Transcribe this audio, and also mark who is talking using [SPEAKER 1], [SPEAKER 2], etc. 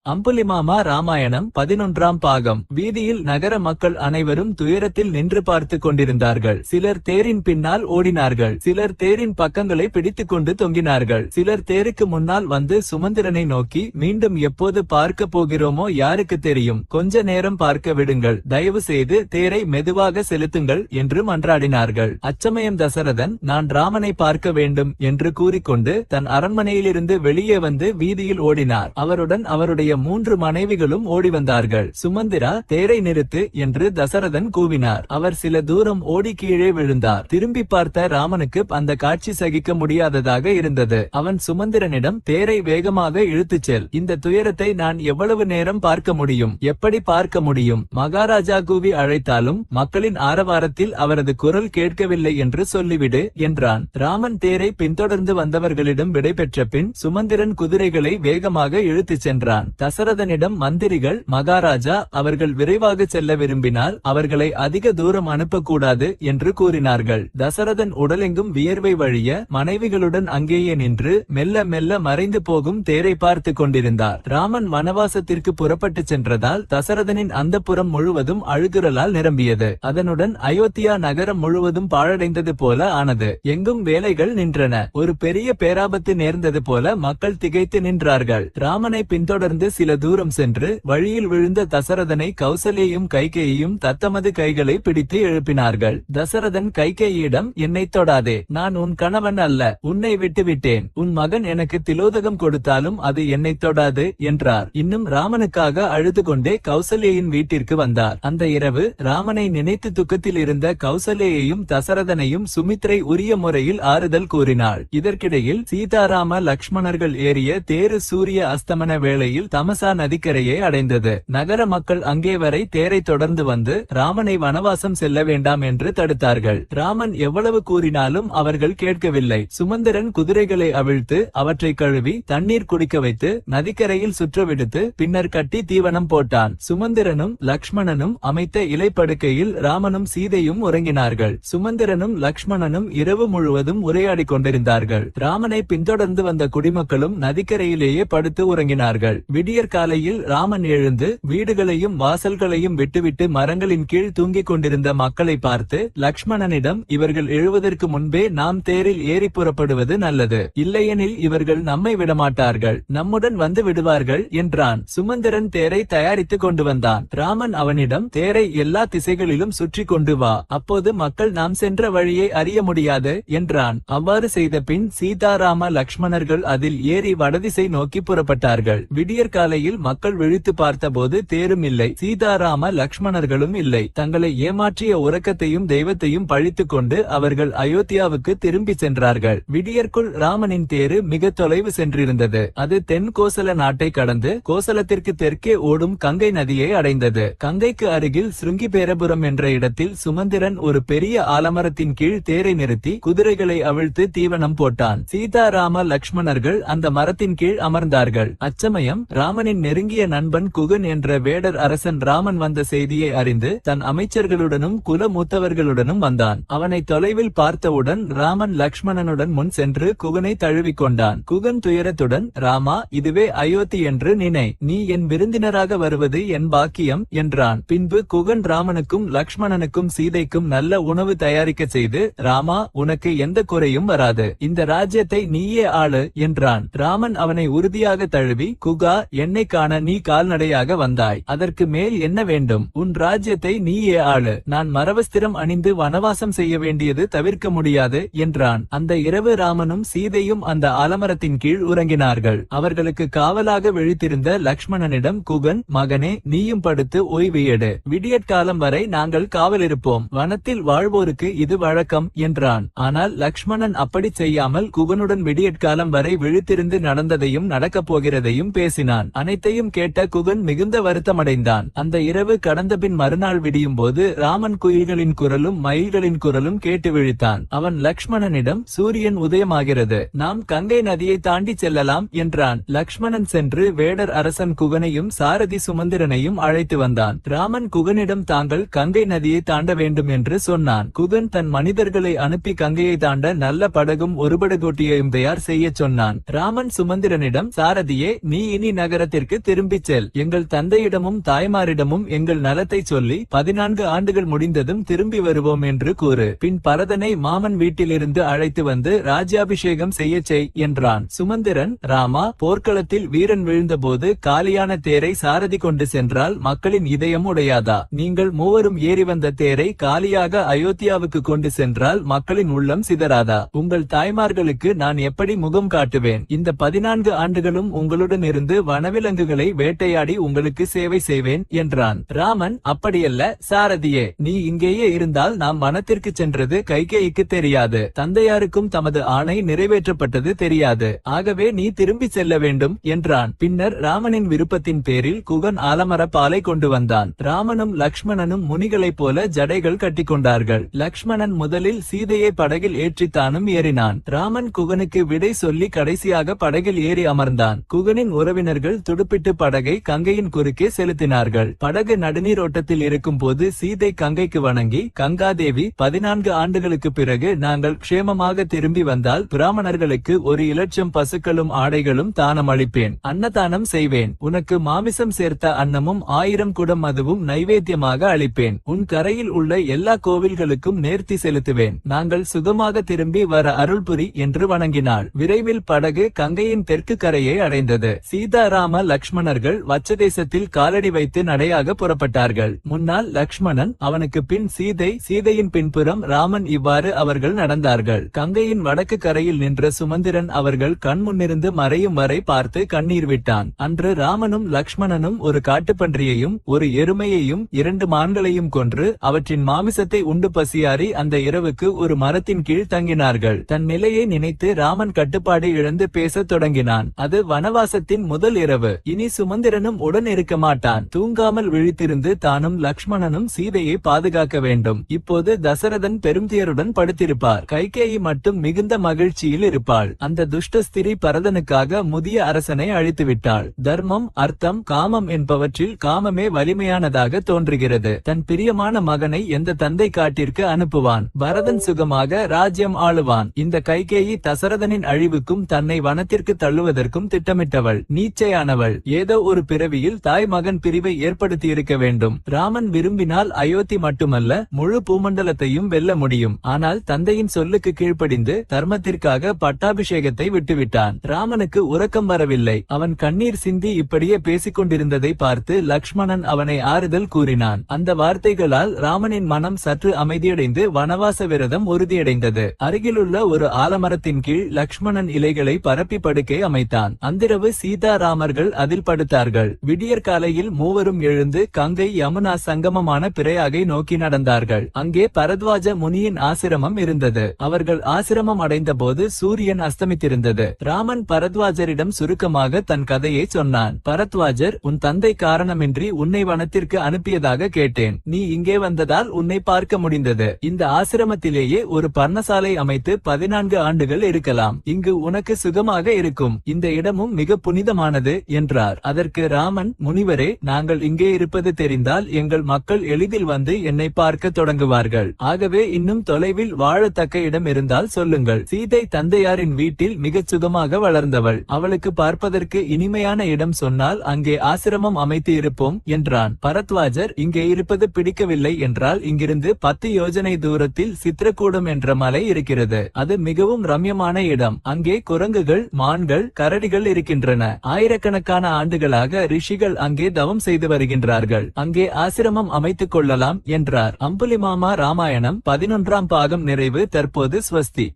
[SPEAKER 1] அம்புலிமாமா ராமாயணம் 11ஆம் பாகம். வீதியில் நகர மக்கள் அனைவரும் துயரத்தில் நின்று பார்த்து கொண்டிருந்தார்கள். சிலர் தேரின் பின்னால் ஓடினார்கள், சிலர் தேரின் பக்கங்களை பிடித்துக் கொண்டு தொங்கினார்கள். சிலர் தேருக்கு முன்னால் வந்து சுமந்திரனை நோக்கி, மீண்டும் எப்போது பார்க்க போகிறோமோ யாருக்கு தெரியும், கொஞ்ச நேரம் பார்க்க விடுங்கள், தயவு செய்து தேரை மெதுவாக செலுத்துங்கள் என்று மன்றாடினார்கள். அச்சமயம் தசரதன், நான் ராமனை பார்க்க வேண்டும் என்று கூறிக்கொண்டு தன் அரண்மனையிலிருந்து வெளியே வந்து வீதியில் ஓடினார். அவருடன் அவருடைய 3 மனைவிகளும் ஓடி வந்தார்கள். சுமந்திரா, தேரை நிறுத்து என்று தசரதன் கூவினார். அவர் சில தூரம் ஓடி கீழே விழுந்தார். திரும்பி பார்த்த ராமனுக்கு அந்த காட்சி சகிக்க முடியாததாக இருந்தது. அவன் சுமந்திரனிடம், தேரை வேகமாக இழுத்துச் செல், இந்த துயரத்தை நான் எவ்வளவு நேரம் பார்க்க முடியும், எப்படி பார்க்க முடியும், மகாராஜா கூவி அழைத்தாலும் மக்களின் ஆரவாரத்தில் அவரது குரல் கேட்கவில்லை என்று சொல்லிவிடு என்றான். ராமன் தேரை பின்தொடர்ந்து வந்தவர்களிடம் விடை பெற்ற பின் சுமந்திரன் குதிரைகளை வேகமாக இழுத்துச் சென்றான். தசரதனிடம் மந்திரிகள், மகாராஜா அவர்கள் விரைவாக செல்ல விரும்பினால் அவர்களை அதிக தூரம் அனுப்பக்கூடாது என்று கூறினார்கள். தசரதன் உடலெங்கும் வியர்வை வழிய மனைவிகளுடன் அங்கேயே நின்று மெல்ல மெல்ல மறைந்து போகும் தேரை பார்த்து கொண்டிருந்தார். ராமன் வனவாசத்திற்கு புறப்பட்டு சென்றதால் தசரதனின் அந்தப்புறம் முழுவதும் அழுகுரலால் நிரம்பியது. அதனுடன் அயோத்தியா நகரம் முழுவதும் பாழடைந்தது போல ஆனது. எங்கும் வேலைகள் நின்றன. ஒரு பெரிய பேராபத்து நேர்ந்தது போல மக்கள் திகைத்து நின்றார்கள். ராமனை பின்தொடர்ந்து சில தூரம் சென்று வழியில் விழுந்த தசரதனை கௌசல்யையும் கைகேயியும் தத்தமது கைகளை பிடித்து எழுப்பினார்கள். தசரதன் கைகேயிடம், என்னை தொடாதே, நான் உன் கணவன் அல்ல, உன்னை விட்டுவிட்டேன், உன் மகன் எனக்கு திலோதகம் கொடுத்தாலும் அது என்னை தொடாது என்றார். இன்னும் ராமனுக்காக அழுது கொண்டே கௌசல்யின் வீட்டிற்கு வந்தார். அந்த இரவு ராமனை நினைத்து துக்கத்தில் இருந்த கௌசல்யையும் தசரதனையும் சுமித்ரை உரிய முறையில் ஆறுதல் கூறினாள். இதற்கிடையில் சீதாராம லக்ஷ்மணர்கள் ஏறிய தேரு சூரிய அஸ்தமன வேளையில் தமசா நதிக்கரையை அடைந்தது. நகர மக்கள் அங்கே வரை தேரை தொடர்ந்து வந்து ராமனை வனவாசம் செல்ல வேண்டாம் என்று தடுத்தார்கள். ராமன் எவ்வளவு கூறினாலும் அவர்கள் கேட்கவில்லை. சுமந்திரன் குதிரைகளை அவிழ்த்து அவற்றை கழுவி தண்ணீர் குடிக்க வைத்து நதிக்கரையில் சுற்றவிடுத்து பின்னர் கட்டி தீவனம் போட்டான். சுமந்திரனும் லக்ஷ்மணனும் அமைத்த இலைப்படுக்கையில் ராமனும் சீதையும் உறங்கினார்கள். சுமந்திரனும் லக்ஷ்மணனும் இரவு முழுவதும் உரையாடி கொண்டிருந்தார்கள். ராமனை பின்தொடர்ந்து வந்த குடிமக்களும் நதிக்கரையிலேயே படுத்து உறங்கினார்கள். விடியற் காலையில் ராமன் எழுந்து வீடுகளையும் வாசல்களையும் விட்டுவிட்டு மரங்களின் கீழ் தூங்கிக் கொண்டிருந்த மக்களை பார்த்து, லக்ஷ்மணனிடம், இவர்கள் எழுவதற்கு முன்பே நாம் தேரில் ஏறி புறப்படுவது நல்லது, இல்லையெனில் இவர்கள் நம்மை விடமாட்டார்கள், நம்முடன் வந்து விடுவார்கள் என்றான். சுமந்திரன் தேரை தயாரித்து கொண்டு வந்தான். ராமன் அவனிடம், தேரை எல்லா திசைகளிலும் சுற்றி கொண்டு வா, அப்போது மக்கள் நாம் சென்ற வழியை அறிய முடியாது என்றான். அவ்வாறு செய்த பின் சீதாராம லக்ஷ்மணர்கள் அதில் ஏறி வடதிசை நோக்கி புறப்பட்டார்கள். விடியற் காலையில் மக்கள் விழித்து பார்த்தபோது தேரும் இல்லை, சீதாராம லக்ஷ்மணர்களும் இல்லை. தங்களை ஏமாற்றிய உறக்கத்தையும் தெய்வத்தையும் பழித்துக் கொண்டு அவர்கள் அயோத்தியாவுக்கு திரும்பி சென்றார்கள். விடியற்குள் ராமனின் தேரு மிக தொலைவு சென்றிருந்தது. அது தென் கோசல நாட்டை கடந்து கோசலத்திற்கு தெற்கே ஓடும் கங்கை நதியை அடைந்தது. கங்கைக்கு அருகில் சிருங்கிபேரபுரம் என்ற இடத்தில் சுமந்திரன் ஒரு பெரிய ஆலமரத்தின் கீழ் தேரை நிறுத்தி குதிரைகளை அவிழ்த்து தீவனம் போட்டான். சீதாராம லக்ஷ்மணர்கள் அந்த மரத்தின் கீழ் அமர்ந்தார்கள். அச்சமயம் ராமனின் நெருங்கிய நண்பன் குகன் என்ற வேடர் அரசன் ராமன் வந்த செய்தியை அறிந்து தன் அமைச்சர்களுடனும் குல மூத்தவர்களுடனும் வந்தான். அவனை தொலைவில் பார்த்தவுடன் ராமன் லக்ஷ்மணனுடன் முன் சென்று குகனை தழுவிக்கொண்டான். குகன் துயரத்துடன், ராமா, இதுவே அயோத்தி என்று நினை, நீ என் விருந்தினராக வருவது என் பாக்கியம் என்றான். பின்பு குகன் ராமனுக்கும் லக்ஷ்மணனுக்கும் சீதைக்கும் நல்ல உணவு தயாரிக்க செய்து, ராமா, உனக்கு எந்த குறையும் வராது, இந்த ராஜ்யத்தை நீயே ஆளு என்றான். ராமன் அவனை உறுதியாக தழுவி, குகா, என்னை காண நீ கால்நடையாக வந்தாய், அதற்கு மேல் என்ன வேண்டும், உன் ராஜ்யத்தை நீயே ஆளு, நான் மரவஸ்திரம் அணிந்து வனவாசம் செய்ய வேண்டியது தவிர்க்க முடியாது என்றான். அந்த இரவு ராமனும் சீதையும் அந்த ஆலமரத்தின் கீழ் உறங்கினார்கள். அவர்களுக்கு காவலாக விழித்திருந்த லக்ஷ்மணனிடம் குகன், மகனே, நீயும் படுத்து ஓய்வு எடு, விடியற்காலம் வரை நாங்கள் காவலிருப்போம், வனத்தில் வாழ்வோருக்கு இது வழக்கம் என்றான். ஆனால் லக்ஷ்மணன் அப்படி செய்யாமல் குகனுடன் விடியற்காலம் வரை விழித்திருந்து நடந்ததையும் நடக்கப் போகிறதையும் பேசினான். அனைத்தையும் கேட்ட குகன் மிகுந்த வருத்தமடைந்தான். அந்த இரவு கடந்த பின் மறுநாள் விடியும் போது ராமன் குயில்களின் குரலும் மயில்களின் குரலும் கேட்டு விழித்தான். அவன் லக்ஷ்மணனிடம், சூரியன் உதயமாகிறது, நாம் கங்கை நதியை தாண்டி செல்லலாம் என்றான். லக்ஷ்மணன் சென்று வேடர் அரசன் குகனையும் சாரதி சுமந்திரனையும் அழைத்து வந்தான். ராமன் குகனிடம் தாங்கள் கங்கை நதியை தாண்ட வேண்டும் என்று சொன்னான். குகன் தன் மனிதர்களை அனுப்பி கங்கையை தாண்ட நல்ல படகும் ஒரு படகோட்டியையும் தயார் செய்ய சொன்னான். ராமன் சுமந்திரனிடம், சாரதியே, நீ இனி நகர நகரத்திற்கு திரும்பிச் செல். எங்கள் தந்தையிடமும் தாய்மாரிடமும் எங்கள் நலத்தை சொல்லி 14 ஆண்டுகள் முடிந்ததும் திரும்பி வருவோம் என்று கூறு. பின் பரதனை மாமன் வீட்டிலிருந்து அழைத்து வந்து ராஜ்யாபிஷேகம் செய்யச் செய் என்றான். சுமந்திரன், ராமா, போர்க்களத்தில் வீரன் விழுந்தபோது காலியான தேரை சாரதி கொண்டு சென்றால் மக்களின் இதயம் உடையாதா? நீங்கள் மூவரும் ஏறி வந்த தேரை காலியாக அயோத்தியாவுக்கு கொண்டு சென்றால் மக்களின் உள்ளம் சிதறாதா? உங்கள் தாய்மார்களுக்கு நான் எப்படி முகம் காட்டுவேன்? இந்த 14 ஆண்டுகளும் உங்களுடன் இருந்து வனவிலங்குகளை வேட்டையாடி உங்களுக்கு சேவை செய்வேன் என்றான். ராமன், அப்படியல்ல சாரதியே, நீ இங்கேயே இருந்தால் நாம் வனத்திற்கு சென்றது கைகேயிக்கு தெரியாது, தந்தையாருக்கும் தமது ஆணை நிறைவேற்றப்பட்டது தெரியாது. ஆகவே நீ திரும்பி செல்ல வேண்டும் என்றான். பின்னர் ராமனின் விருப்பத்தின் பேரில் குகன் ஆலமர பாலை கொண்டு வந்தான். ராமனும் லக்ஷ்மணனும் முனிகளைப் போல ஜடைகள் கட்டிக்கொண்டார்கள். லக்ஷ்மணன் முதலில் சீதையை படகில் ஏற்றித்தானும் ஏறினான். ராமன் குகனுக்கு விடை சொல்லி கடைசியாக படகில் ஏறி அமர்ந்தான். குகனின் உறவினர்கள் துடுப்பிட்டு படகை கங்கையின் குறுக்கே செலுத்தினார்கள். படகு நடுநீரோட்டத்தில் இருக்கும் போது சீதை கங்கைக்கு வணங்கி, கங்காதேவி, 14 ஆண்டுகளுக்கு பிறகு நாங்கள் க்ஷேமமாக திரும்பி வந்தால் பிராமணர்களுக்கு 1,00,000 பசுக்களும் ஆடைகளும் தானம் அளிப்பேன், அன்னதானம் செய்வேன். உனக்கு மாமிசம் சேர்த்த அன்னமும் 1000 குடம் மதுவும் நைவேத்தியமாக அளிப்பேன். உன் கரையில் உள்ள எல்லா கோவில்களுக்கும் நேர்த்தி செலுத்துவேன். நாங்கள் சுகமாக திரும்பி வர அருள்புரி என்று வணங்கினாள். விரைவில் படகு கங்கையின் தெற்கு கரையை அடைந்தது. சீதாராம லக்ஷ்மணர்கள் வச்சதேசத்தில் காலடி வைத்து நடையாக புறப்பட்டார்கள். முன்னால் லக்ஷ்மணன், அவனுக்கு பின் சீதை, சீதையின் பின்புறம் ராமன். இவ்வாறு அவர்கள் நடந்தார்கள். கங்கையின் வடக்கு கரையில் நின்ற சுமந்திரன் அவர்கள் கண்முன்னிருந்து மறையும் வரை பார்த்து கண்ணீர் விட்டான். அன்று ராமனும் லக்ஷ்மணனும் ஒரு காட்டுப்பன்றியையும் ஒரு எருமையையும் 2 மான்களையும் கொன்று அவற்றின் மாமிசத்தை உண்டு பசியாறி அந்த இரவுக்கு ஒரு மரத்தின் கீழ் தங்கினார்கள். தன் நிலையை நினைத்து ராமன் கட்டுப்பாடு இழந்து பேசத் தொடங்கினான். அது வனவாசத்தின் முதல் இரவு. இனி சுமந்திரனும் உடன் இருக்க மாட்டான். தூங்காமல் விழித்திருந்து தானும் லக்ஷ்மணனும் சீதையை பாதுகாக்க வேண்டும். இப்போது தசரதன் பெருந்தியருடன் படுத்திருப்பார். கைகேயி மட்டும் மிகுந்த மகிழ்ச்சியில் இருப்பாள். அந்த துஷ்ட ஸ்திரீ பரதனுக்காக முதிய அரசனை அழித்துவிட்டாள். தர்மம், அர்த்தம், காமம் என்பவற்றில் காமமே வலிமையானதாக தோன்றுகிறது. தன் பிரியமான மகனை எந்த தந்தை காட்டிற்கு அனுப்புவான்? பரதன் சுகமாக ராஜ்யம் ஆளுவான். இந்த கைகேயி தசரதனின் அழிவுக்கும் தன்னை வனத்திற்கு தள்ளுவதற்கும் திட்டமிட்டவள், நீச்சையானவள். ஏதோ ஒரு பிறவியில் தாய் மகன் பிரிவை ஏற்படுத்தி இருக்க வேண்டும். ராமன் விரும்பினால் அயோத்தி மட்டுமல்ல, முழு பூமண்டலத்தையும் வெல்ல முடியும். ஆனால் தந்தையின் சொல்லுக்கு கீழ்ப்படிந்து தர்மத்திற்காக பட்டாபிஷேகத்தை விட்டுவிட்டான். ராமனுக்கு உறக்கம் வரவில்லை. அவன் கண்ணீர் சிந்தி இப்படியே பேசிக் கொண்டிருந்ததை பார்த்து லக்ஷ்மணன் அவனை ஆறுதல் கூறினான். அந்த வார்த்தைகளால் ராமனின் மனம் சற்று அமைதியடைந்து வனவாச விரதம் உறுதியடைந்தது. அருகிலுள்ள ஒரு ஆலமரத்தின் கீழ் லக்ஷ்மணன் இலைகளை பரப்பி படுக்கை அமைத்தான். அன்றிரவு சீதாராமர்கள் அதில் படுத்தார்கள். விடியற் காலையில் மூவரும் எழுந்து கங்கை யமுனா சங்கமமான பிரயாகை நோக்கி நடந்தார்கள். அங்கே பரத்வாஜ முனியின் ஆசிரமம் இருந்தது. அவர்கள் ஆசிரமம் அடைந்த போது சூரியன் அஸ்தமித்திருந்தது. ராமன் பரத்வாஜரிடம் சுருக்கமாக தன் கதையை சொன்னான். பரத்வாஜர், உன் தந்தை காரணமின்றி உன்னை வனத்திற்கு அனுப்பியதாக கேட்டேன். நீ இங்கே வந்ததால் உன்னை பார்க்க முடிந்தது. இந்த ஆசிரமத்திலேயே ஒரு பர்ணசாலை அமைத்து 14 ஆண்டுகள் இருக்கலாம். இங்கு உனக்கு சுகமாக இருக்கும். இந்த இடமும் மிக புனிதமானது என்றார். அதற்கு ராமன், முனிவரே, நாங்கள் இங்கே இருப்பது தெரிந்தால் எங்கள் மக்கள் எளிதில் வந்து என்னை பார்க்க தொடங்குவார்கள். ஆகவே இன்னும் தொலைவில் வாழத்தக்க இடம் இருந்தால் சொல்லுங்கள். சீதை தந்தையாரின் வீட்டில் மிகச் சுகமாக வளர்ந்தவள். அவளுக்கு பார்ப்பதற்கு இனிமையான இடம் சொன்னால் அங்கே ஆசிரமம் அமைத்து இருப்போம் என்றான். பரத்வாஜர், இங்கே இருப்பது பிடிக்கவில்லை என்றால் இங்கிருந்து 10 யோஜனை தூரத்தில் சித்திரக்கூடம் என்ற மலை இருக்கிறது. அது மிகவும் ரம்யமான இடம். அங்கே குரங்குகள், மான்கள், கரடிகள் இருக்கின்றன. ஆயிரக்கணக்கான ஆண்டுகளாக ரிஷிகள் அங்கே தவம் செய்து வருகின்றார்கள். அங்கே ஆசிரமம் அமைத்துக் கொள்ளலாம் என்றார். அம்புலிமாமா ராமாயணம் 11ஆம் பாகம் நிறைவு. தற்போது ஸ்வஸ்தி.